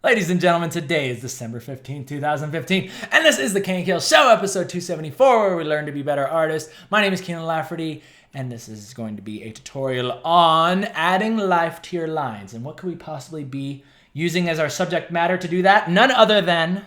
Ladies and gentlemen, today is December 15th, 2015, and this is the KNKL Show, episode 274, where we learn to be better artists. My name is Kienan Lafferty, and this is going to be a tutorial on adding life to your lines. And what could we possibly be using as our subject matter to do that? None other than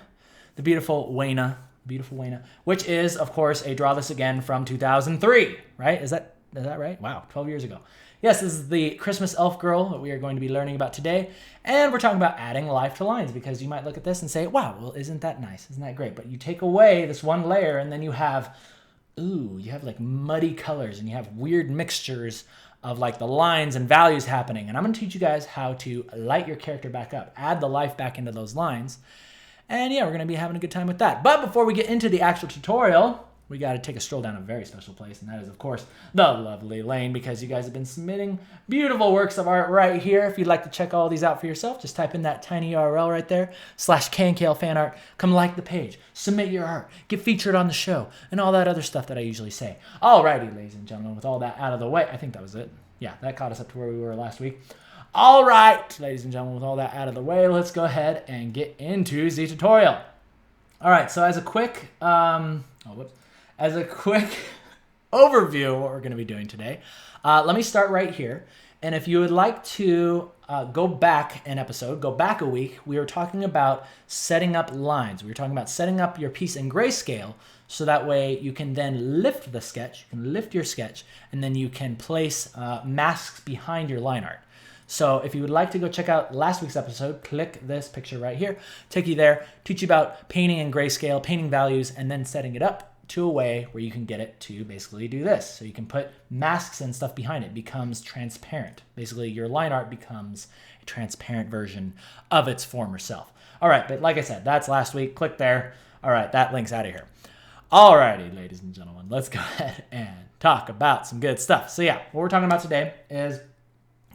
the beautiful Wayna, which is, of course, a Draw This Again from 2003, right? Is that right? Wow, 12 years ago. Yes, this is the Christmas elf girl that we are going to be learning about today. And we're talking about adding life to lines, because you might look at this and say, wow, well, isn't that nice? Isn't that great? But you take away this one layer and then you have like muddy colors and you have weird mixtures of like the lines and values happening. And I'm going to teach you guys how to light your character back up, add the life back into those lines. And yeah, we're going to be having a good time with that. But before we get into the actual tutorial, we got to take a stroll down a very special place, and that is, of course, the lovely Lane, because you guys have been submitting beautiful works of art right here. If you'd like to check all these out for yourself, just type in that tiny URL right there, /KNKL fan art. Come like the page, submit your art, get featured on the show, and all that other stuff that I usually say. Alrighty, ladies and gentlemen, with all that out of the way, I think that was it. Yeah, that caught us up to where we were last week. All right, ladies and gentlemen, with all that out of the way, let's go ahead and get into the tutorial. All right, so as a quick, As a quick overview of what we're going to be doing today, let me start right here. And if you would like to go back a week, we were talking about setting up lines. We were talking about setting up your piece in grayscale, so that way you can then lift the sketch, you can lift your sketch, and then you can place masks behind your line art. So if you would like to go check out last week's episode, click this picture right here, take you there, teach you about painting in grayscale, painting values, and then setting it up to a way where you can get it to basically do this. So you can put masks and stuff behind it. It becomes transparent. Basically, your line art becomes a transparent version of its former self. All right, but like I said, that's last week. Click there. All right, that link's out of here. All righty, ladies and gentlemen, let's go ahead and talk about some good stuff. So yeah, what we're talking about today is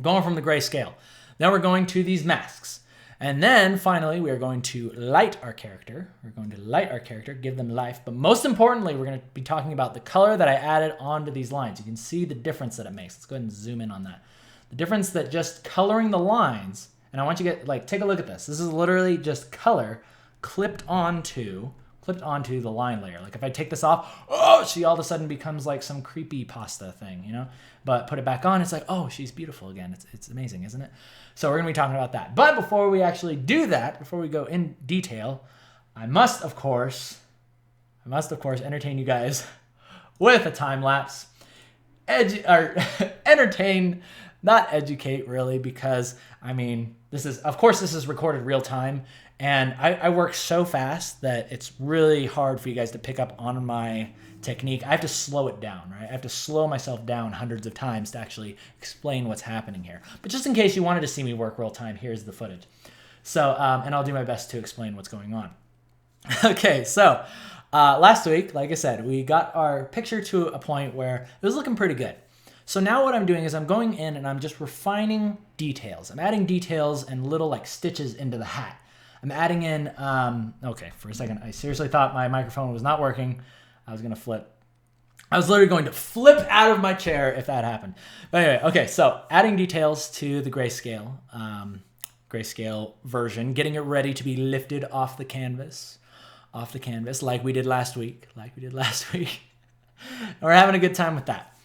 going from the grayscale. Then we're going to these masks. And then finally, we are going to light our character. We're going to light our character, give them life. But most importantly, we're going to be talking about the color that I added onto these lines. You can see the difference that it makes. Let's go ahead and zoom in on that. The difference that just coloring the lines, and I want you to take a look at this. This is literally just color clipped onto the line layer. Like if I take this off, she all of a sudden becomes like some creepy pasta thing, you know? But put it back on, it's like, oh, she's beautiful again. It's amazing, isn't it? So we're gonna be talking about that. But before we actually do that, before we go in detail, I must of course entertain you guys with a time lapse. Entertain, not educate really, because I mean, this is recorded real time. And I work so fast that it's really hard for you guys to pick up on my technique. I have to slow it down, right? I have to slow myself down hundreds of times to actually explain what's happening here. But just in case you wanted to see me work real time, here's the footage. So, and I'll do my best to explain what's going on. Okay, so last week, like I said, we got our picture to a point where it was looking pretty good. So now what I'm doing is I'm going in and I'm just refining details. I'm adding details and little like stitches into the hat. I'm adding in, okay, for a second, I seriously thought my microphone was not working. I was literally going to flip out of my chair if that happened. But anyway, okay, so adding details to the grayscale version, getting it ready to be lifted off the canvas, like we did last week. We're having a good time with that.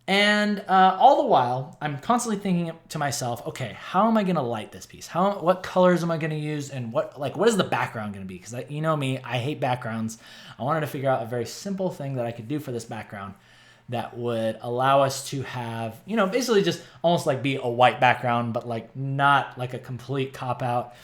And all the while, I'm constantly thinking to myself, okay, how am I going to light this piece? What colors am I going to use? And what is the background going to be? Because you know me, I hate backgrounds. I wanted to figure out a very simple thing that I could do for this background that would allow us to have, you know, basically just almost like be a white background, but like not like a complete cop-out.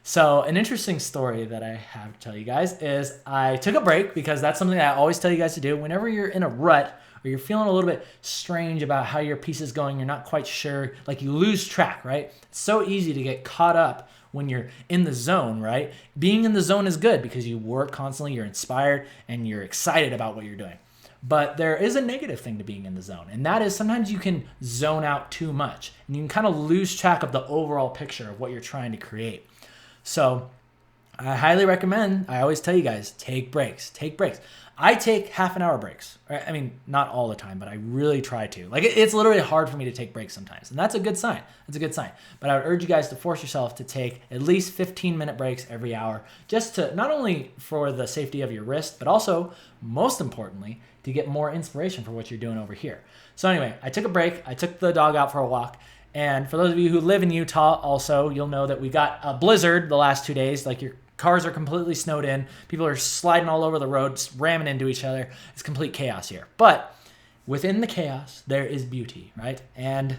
So an interesting story that I have to tell you guys is I took a break, because that's something that I always tell you guys to do whenever you're in a rut, or you're feeling a little bit strange about how your piece is going, you're not quite sure, like you lose track, right? It's so easy to get caught up when you're in the zone, right? Being in the zone is good because you work constantly, you're inspired, and you're excited about what you're doing. But there is a negative thing to being in the zone, and that is sometimes you can zone out too much, and you can kind of lose track of the overall picture of what you're trying to create. So I highly recommend, I always tell you guys, take breaks. Take breaks. I take half an hour breaks. Right? I mean, not all the time, but I really try to. Like, it's literally hard for me to take breaks sometimes. And that's a good sign. That's a good sign. But I would urge you guys to force yourself to take at least 15-minute breaks every hour, just to, not only for the safety of your wrist, but also, most importantly, to get more inspiration for what you're doing over here. So anyway, I took a break. I took the dog out for a walk. And for those of you who live in Utah also, you'll know that we got a blizzard the last 2 days. Like, your cars are completely snowed in. People are sliding all over the roads, ramming into each other. It's complete chaos here. But within the chaos, there is beauty, right? And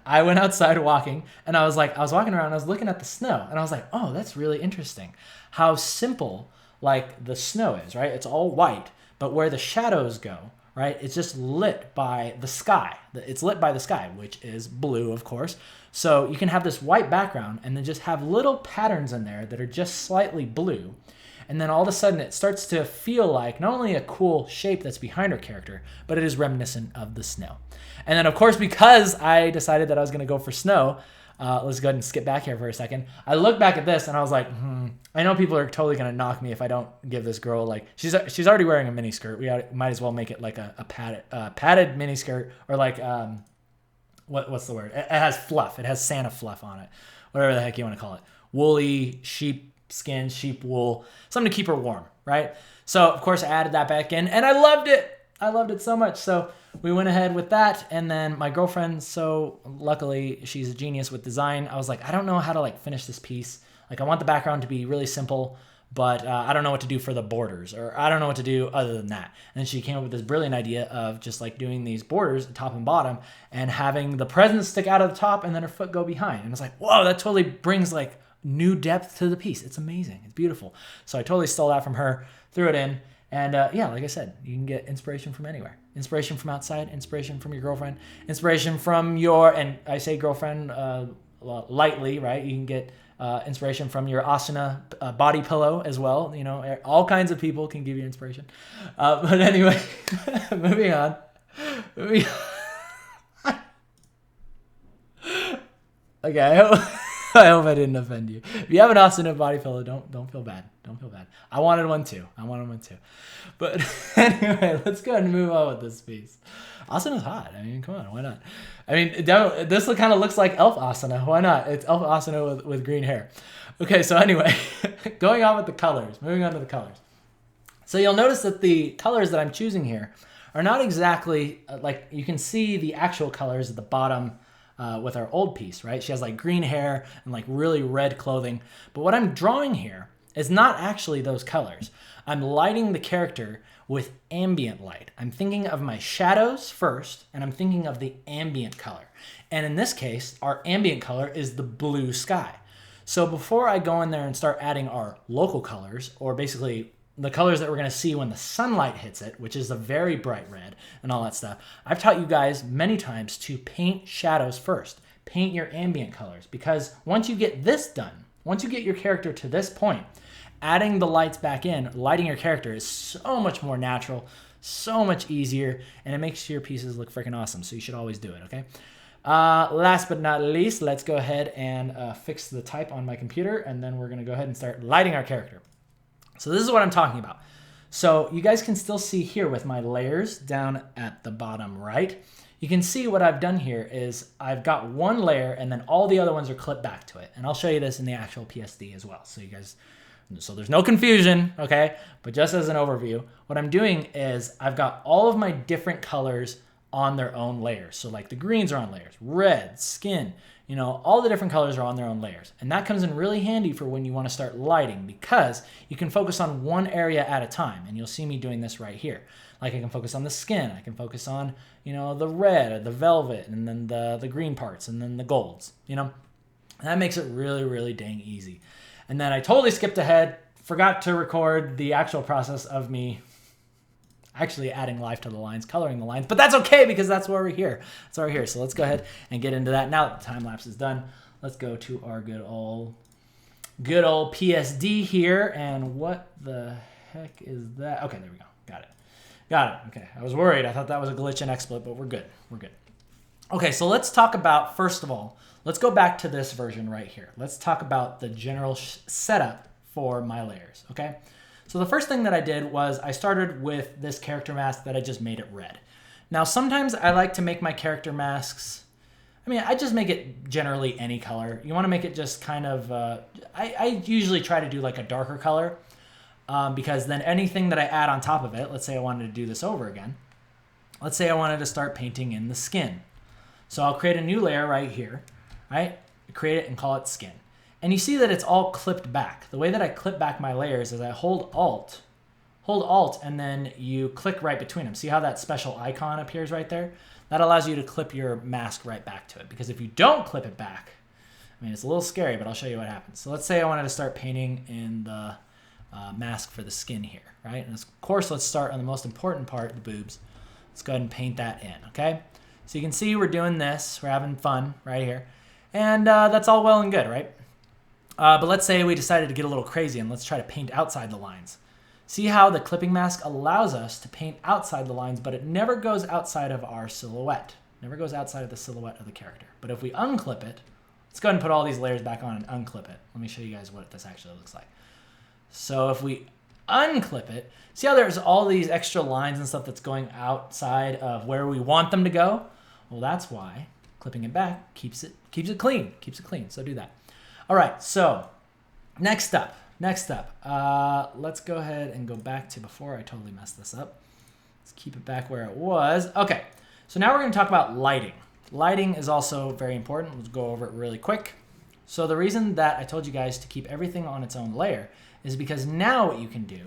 I went outside walking, and I was walking around, and I was looking at the snow, and I was like, oh, that's really interesting. How simple, like, the snow is, right? It's all white, but where the shadows go, right? It's just lit by the sky. It's lit by the sky, which is blue, of course. So you can have this white background and then just have little patterns in there that are just slightly blue. And then all of a sudden it starts to feel like not only a cool shape that's behind our character, but it is reminiscent of the snow. And then, of course, because I decided that I was going to go for snow, let's go ahead and skip back here for a second. I looked back at this and I was like, I know people are totally going to knock me if I don't give this girl, like, she's already wearing a mini skirt. We might as well make it like a padded mini skirt, or like, what's the word? It has fluff. It has Santa fluff on it. Whatever the heck you want to call it. Woolly sheep skin, sheep wool, something to keep her warm, right? So, of course, I added that back in, and I loved it. I loved it so much. So we went ahead with that, and then my girlfriend, so luckily she's a genius with design. I was like, I don't know how to like finish this piece. Like, I want the background to be really simple, but I don't know what to do for the borders, or I don't know what to do other than that. And she came up with this brilliant idea of just like doing these borders top and bottom and having the presents stick out of the top and then her foot go behind. And it's like, whoa, that totally brings like new depth to the piece. It's amazing. It's beautiful. So I totally stole that from her, threw it in. And yeah, like I said, you can get inspiration from anywhere. Inspiration from outside, inspiration from your girlfriend, inspiration from your, and I say girlfriend lightly, right? You can get inspiration from your asana body pillow as well. You know, all kinds of people can give you inspiration. But anyway, moving on. Okay, I hope I didn't offend you. If you have an asana body pillow, don't feel bad. Don't feel bad. I wanted one too. But anyway, let's go ahead and move on with this piece. Asana's hot. I mean, come on, why not? I mean, this kind of looks like elf asana. Why not? It's elf asana with green hair. Okay, so anyway, going on with the colors. Moving on to the colors. So you'll notice that the colors that I'm choosing here are not exactly, like, you can see the actual colors at the bottom with our old piece, right? She has like green hair and like really red clothing. But what I'm drawing here is not actually those colors. I'm lighting the character with ambient light. I'm thinking of my shadows first, and I'm thinking of the ambient color. And in this case, our ambient color is the blue sky. So before I go in there and start adding our local colors, or basically the colors that we're going to see when the sunlight hits it, which is a very bright red and all that stuff, I've taught you guys many times to paint shadows first. Paint your ambient colors, because once you get this done, once you get your character to this point, adding the lights back in, lighting your character is so much more natural, so much easier, and it makes your pieces look freaking awesome. So you should always do it, okay? Last but not least, let's go ahead and fix the type on my computer, and then we're going to go ahead and start lighting our character. So this is what I'm talking about. So you guys can still see here with my layers down at the bottom right. You can see what I've done here is I've got one layer and then all the other ones are clipped back to it. And I'll show you this in the actual PSD as well. So you guys, so there's no confusion, okay? But just as an overview, what I'm doing is I've got all of my different colors on their own layers. So like the greens are on layers, red, skin, you know, all the different colors are on their own layers. And that comes in really handy for when you want to start lighting, because you can focus on one area at a time. And you'll see me doing this right here. Like I can focus on the skin, I can focus on, you know, the red or the velvet, and then the green parts, and then the golds, you know. And that makes it really, really dang easy. And then I totally skipped ahead, forgot to record the actual process of me actually adding life to the lines, coloring the lines, but that's okay because that's why we're here. That's why we're here. So let's go ahead and get into that. Now that the time lapse is done, let's go to our good old PSD here. And what the heck is that? Okay, there we go. Got it. Okay, I was worried. I thought that was a glitch and XSplit, but we're good. Okay, so let's talk about, first of all, let's go back to this version right here. Let's talk about the general setup for my layers, okay? So the first thing that I did was I started with this character mask that I just made it red. Now, sometimes I like to make my character masks, I just make it generally any color. You want to make it just kind of, I usually try to do like a darker color because then anything that I add on top of it, let's say I wanted to do this over again. Let's say I wanted to start painting in the skin. So I'll create a new layer right here, right? Create it and call it skin. And you see that it's all clipped back. The way that I clip back my layers is I hold Alt, and then you click right between them. See how that special icon appears right there? That allows you to clip your mask right back to it. Because if you don't clip it back, it's a little scary, but I'll show you what happens. So let's say I wanted to start painting in the mask for the skin here, right? And of course, let's start on the most important part, the boobs. Let's go ahead and paint that in, okay? So you can see we're doing this. We're having fun right here. And that's all well and good, right? But let's say we decided to get a little crazy and let's try to paint outside the lines. See how the clipping mask allows us to paint outside the lines, but it never goes outside of our silhouette. Never goes outside of the silhouette of the character. But if we unclip it, let's go ahead and put all these layers back on and unclip it. Let me show you guys what this actually looks like. So if we unclip it, see how there's all these extra lines and stuff that's going outside of where we want them to go? Well, that's why clipping it back keeps it clean. So do that. All right, so next up, let's go ahead and go back to before I totally messed this up. Let's keep it back where it was. Okay, so now we're going to talk about lighting. Lighting is also very important. Let's go over it really quick. So the reason that I told you guys to keep everything on its own layer is because now what you can do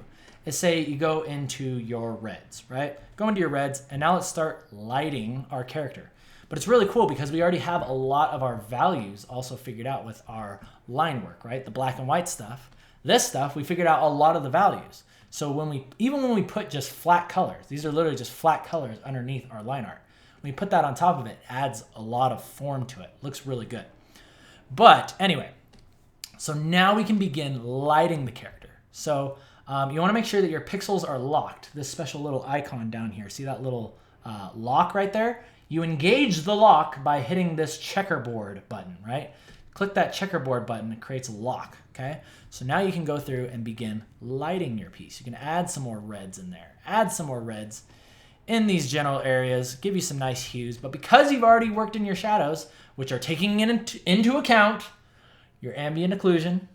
is say you go into your reds, right? Go into your reds, and now let's start lighting our character. But it's really cool because we already have a lot of our values also figured out with our line work, right? The black and white stuff. This stuff, we figured out a lot of the values. So even when we put just flat colors, these are literally just flat colors underneath our line art. When we put that on top of it, it adds a lot of form to it. Looks really good. But anyway, so now we can begin lighting the character. So you want to make sure that your pixels are locked. This special little icon down here, see that little lock right there? You engage the lock by hitting this checkerboard button, right? Click that checkerboard button, it creates a lock, okay? So now you can go through and begin lighting your piece. You can add some more reds in there. Add some more reds in these general areas, give you some nice hues, but because you've already worked in your shadows, which are taking into account your ambient occlusion,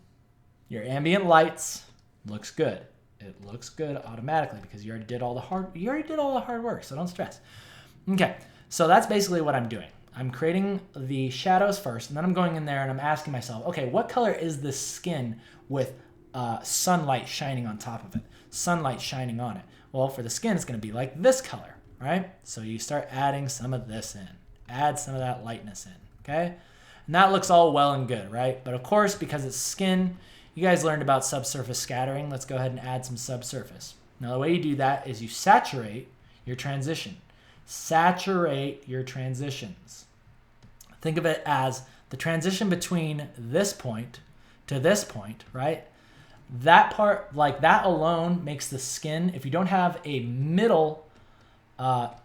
your ambient lights, looks good. It looks good automatically because you already did all the hard work, so don't stress. Okay. So that's basically what I'm doing. I'm creating the shadows first, and then I'm going in there and I'm asking myself, okay, what color is this skin with sunlight shining on top of it? Sunlight shining on it. Well, for the skin, it's going to be like this color, right? So you start adding some of this in. Add some of that lightness in, okay? And that looks all well and good, right? But of course, because it's skin, you guys learned about subsurface scattering. Let's go ahead and add some subsurface. Now, the way you do that is you saturate your transition. Saturate your transitions. Think of it as the transition between this point to this point, right? That part, like that alone makes the skin, if you don't have a middle, what's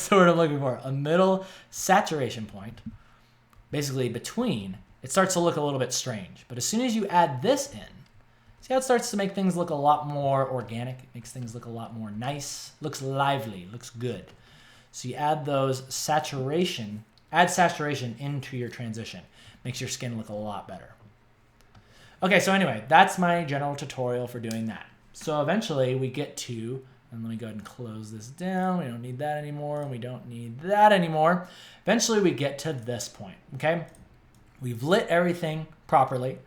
the word I'm looking for? A middle saturation point, basically between, it starts to look a little bit strange. But as soon as you add this in, see how it starts to make things look a lot more organic? It makes things look a lot more nice, looks lively, looks good. So you add those saturation into your transition. Makes your skin look a lot better. Okay, so anyway, that's my general tutorial for doing that. So eventually we get to, and let me go ahead and close this down. We don't need that anymore, and we don't need that anymore. Eventually we get to this point, okay? We've lit everything properly.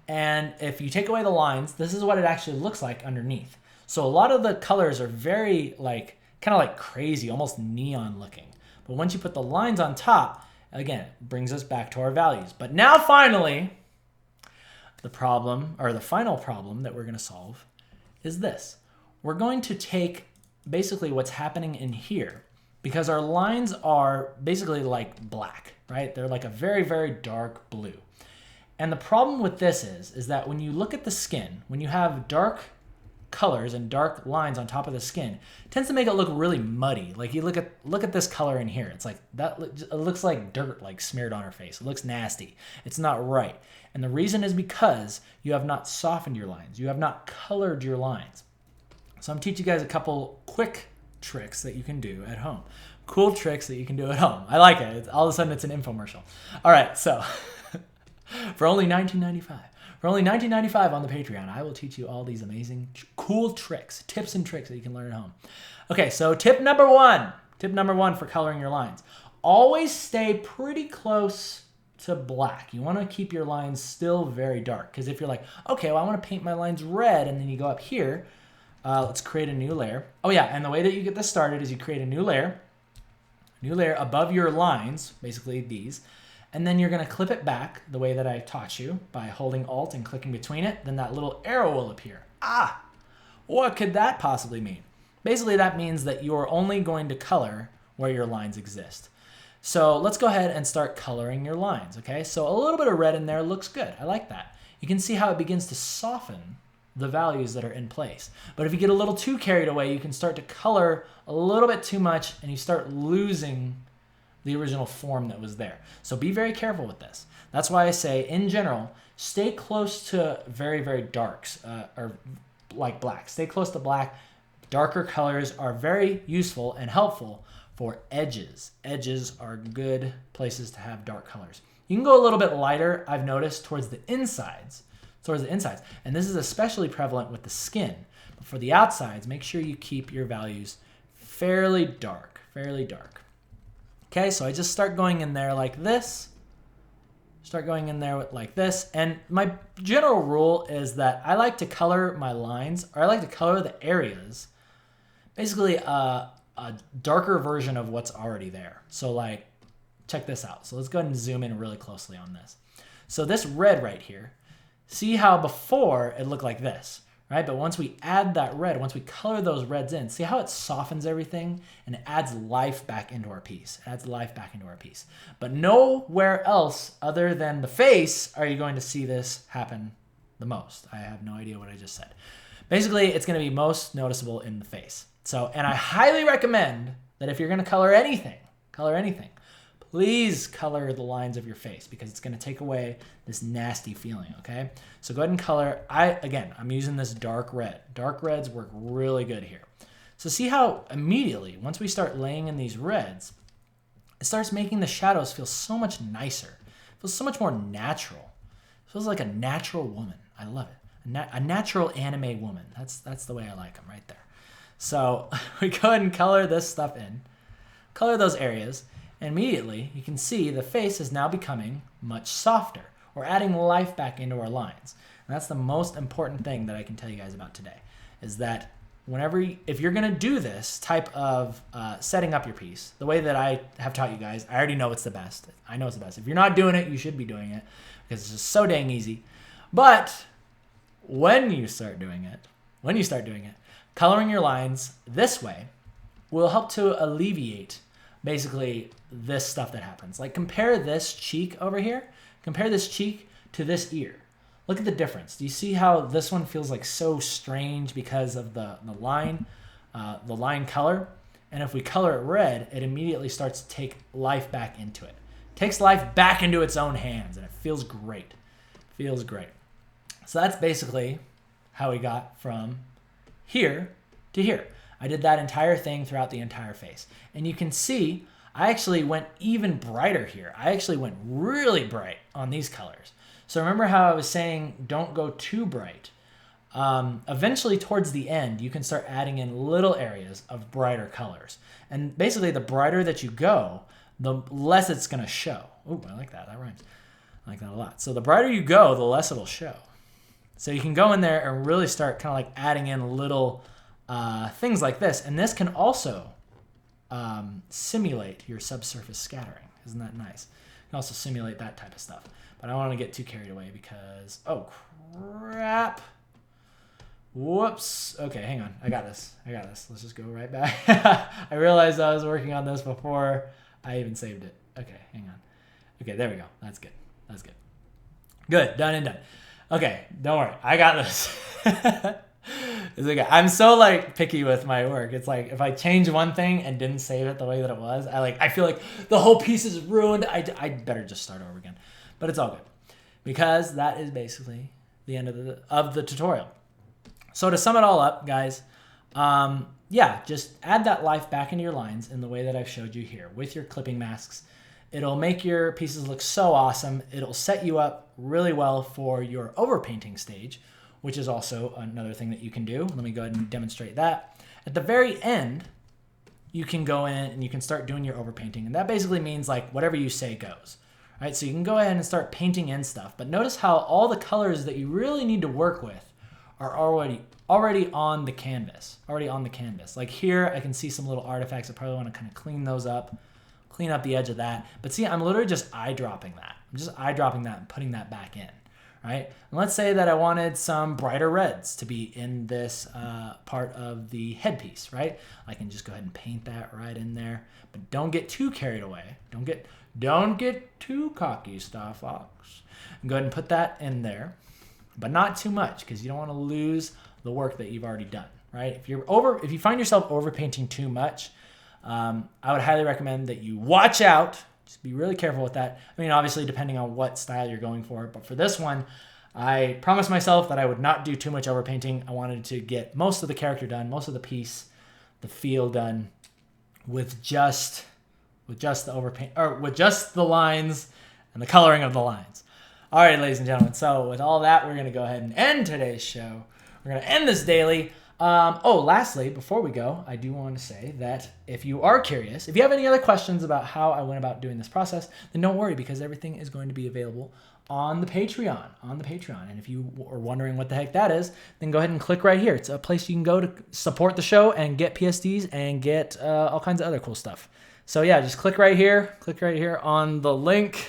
And if you take away the lines, this is what it actually looks like underneath. So a lot of the colors are very kind of like crazy, almost neon looking. But once you put the lines on top, again, it brings us back to our values. But now finally, the problem, or the final problem that we're going to solve is this. We're going to take basically what's happening in here, because our lines are basically like black, right? They're like a very, very dark blue. And the problem with this is that when you look at the skin, when you have dark colors and dark lines on top of the skin tends to make it look really muddy. Like you look at this color in here. It's like it looks like dirt like smeared on her face. It looks nasty. It's not right. And the reason is because you have not softened your lines. You have not colored your lines. So I'm teaching you guys a couple quick tricks that you can do at home. Cool tricks that you can do at home. I like it. All of a sudden it's an infomercial. All right, so for only $19.95. For only $19.95 on the Patreon, I will teach you all these amazing, cool tricks, tips and tricks that you can learn at home. Okay, so tip number one for coloring your lines. Always stay pretty close to black. You want to keep your lines still very dark, because if you're like, okay, well, I want to paint my lines red, and then you go up here, let's create a new layer. Oh yeah, and the way that you get this started is you create a new layer above your lines, basically these, and then you're going to clip it back the way that I taught you by holding Alt and clicking between it. Then that little arrow will appear. What could that possibly mean? Basically, that means that you're only going to color where your lines exist. So let's go ahead and start coloring your lines, okay? So a little bit of red in there looks good. I like that. You can see how it begins to soften the values that are in place. But if you get a little too carried away, you can start to color a little bit too much and you start losing the original form that was there. So be very careful with this. That's why I say, in general, stay close to very, very darks, or like black. Stay close to black. Darker colors are very useful and helpful for edges. Edges are good places to have dark colors. You can go a little bit lighter, I've noticed, towards the insides. And this is especially prevalent with the skin. But for the outsides, make sure you keep your values fairly dark. Okay, so I just start going in there like this. And my general rule is that I like to color my lines, or I like to color the areas, basically a darker version of what's already there. So like, check this out. So let's go ahead and zoom in really closely on this. So this red right here, see how before it looked like this, right? But once we add that red, once we color those reds in, see how it softens everything and it adds life back into our piece. But nowhere else other than the face are you going to see this happen the most. I have no idea what I just said. Basically, it's going to be most noticeable in the face. So, and I highly recommend that if you're going to color anything, please color the lines of your face, because it's going to take away this nasty feeling, okay? So go ahead and color. I'm using this dark red. Dark reds work really good here. So see how immediately, once we start laying in these reds, it starts making the shadows feel so much nicer. It feels so much more natural. It feels like a natural woman. I love it. A natural anime woman. That's the way I like them right there. So we go ahead and color this stuff in. Color those areas. And immediately, you can see the face is now becoming much softer. We're adding life back into our lines. And that's the most important thing that I can tell you guys about today, is that if you're going to do this type of setting up your piece, the way that I have taught you guys, I already know it's the best. I know it's the best. If you're not doing it, you should be doing it, because it's just so dang easy. But when you start doing it, coloring your lines this way will help to alleviate basically this stuff that happens. Like, compare this cheek over here. Compare this cheek to this ear. Look at the difference. Do you see how this one feels like so strange because of the line color? And if we color it red, it immediately starts to take life back into it. Takes life back into its own hands, and it feels great. So that's basically how we got from here to here. I did that entire thing throughout the entire face. And you can see I actually went even brighter here. I actually went really bright on these colors. So remember how I was saying don't go too bright. Eventually towards the end, you can start adding in little areas of brighter colors. And basically the brighter that you go, the less it's going to show. Ooh, I like that. That rhymes. I like that a lot. So the brighter you go, the less it'll show. So you can go in there and really start kind of like adding in little things like this. And this can also simulate your subsurface scattering. Isn't that nice? You can also simulate that type of stuff. But I don't want to get too carried away because, oh crap. Whoops. Okay, hang on. I got this. Let's just go right back. I realized I was working on this before I even saved it. Okay, hang on. Okay, there we go. That's good. Good, done and done. Okay, don't worry. I got this. It's okay. I'm so like picky with my work. It's like if I change one thing and didn't save it the way that it was, I feel like the whole piece is ruined. I better just start over again. But it's all good because that is basically the end of the tutorial. So to sum it all up, guys, yeah, just add that life back into your lines in the way that I've showed you here with your clipping masks. It'll make your pieces look so awesome. It'll set you up really well for your overpainting stage, which is also another thing that you can do. Let me go ahead and demonstrate that. At the very end, you can go in and you can start doing your overpainting. And that basically means like whatever you say goes. Right? So you can go ahead and start painting in stuff. But notice how all the colors that you really need to work with are already on the canvas. Like here, I can see some little artifacts. I probably want to kind of clean up the edge of that. But see, I'm literally just eyedropping that. I'm just eyedropping that and putting that back in. Right? And let's say that I wanted some brighter reds to be in this part of the headpiece, right? I can just go ahead and paint that right in there, but don't get too carried away. Don't get too cocky, Star Fox. And go ahead and put that in there, but not too much because you don't want to lose the work that you've already done, right? If you find yourself overpainting too much, I would highly recommend that you watch out. Just be really careful with that. I mean, obviously, depending on what style you're going for. But for this one, I promised myself that I would not do too much overpainting. I wanted to get most of the character done, most of the piece, the feel done with just the overpaint, or with just the lines and the coloring of the lines. All right, ladies and gentlemen. So with all that, we're going to go ahead and end today's show. We're going to end this daily. Lastly, before we go, I do want to say that if you are curious, if you have any other questions about how I went about doing this process, then don't worry because everything is going to be available on the Patreon. And if you are wondering what the heck that is, then go ahead and click right here. It's a place you can go to support the show and get PSDs and get all kinds of other cool stuff. So yeah, just click right here on the link.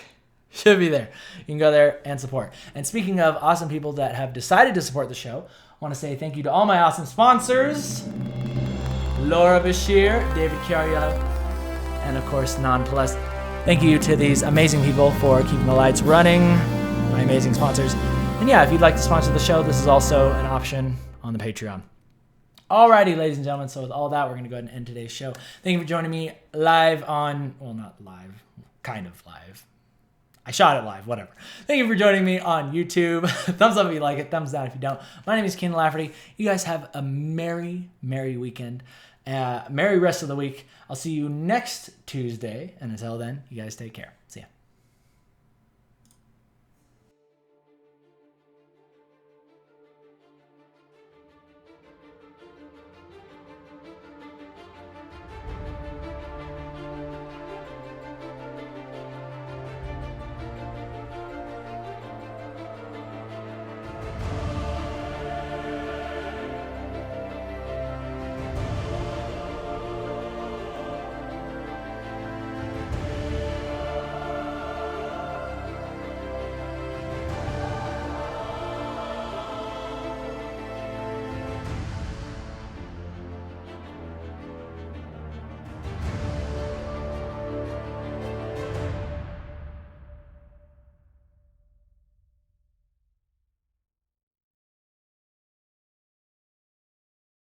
Should be there. You can go there and support. And speaking of awesome people that have decided to support the show, I want to say thank you to all my awesome sponsors, Laura Bashir, David Chiariello, and of course, Non-Plus. Thank you to these amazing people for keeping the lights running, my amazing sponsors. And yeah, if you'd like to sponsor the show, this is also an option on the Patreon. Alrighty, ladies and gentlemen, so with all that, we're going to go ahead and end today's show. Thank you for joining me live on, well, not live, kind of live. I shot it live, whatever. Thank you for joining me on YouTube. Thumbs up if you like it, thumbs down if you don't. My name is Kienan Lafferty. You guys have a merry, merry weekend. Merry rest of the week. I'll see you next Tuesday. And until then, you guys take care.